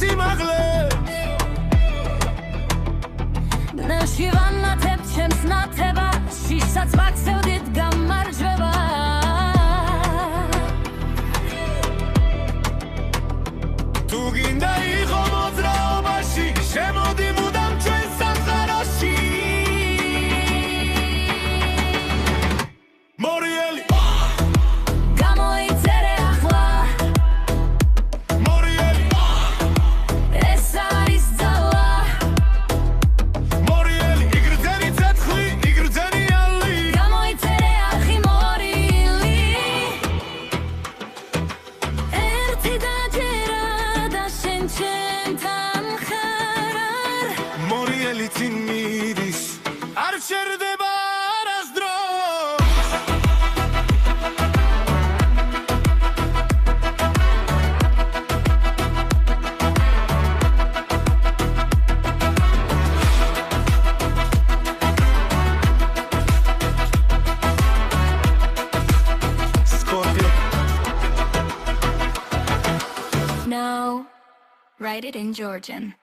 სიმაღლე ნაშივანათებ ჩემს ნათებაში საც ვაქცევდით გამარჯვება თუ გინდა იყო მოძრაობაში შემოდი მუდამ ჩვენ სამყაროში მორიელი გამოიწერე ახლა მორიელი ეს არის ძალა მორიელი იგრძენი ცეცხლი იგრძენი ალი გამოიწერე ახი მორილი ერთი დაჯერა და შენ ჩემთან ხარ არ მორიელი წინ მიდის არ შერდება არასდროს Scorpio No, write it in Georgian.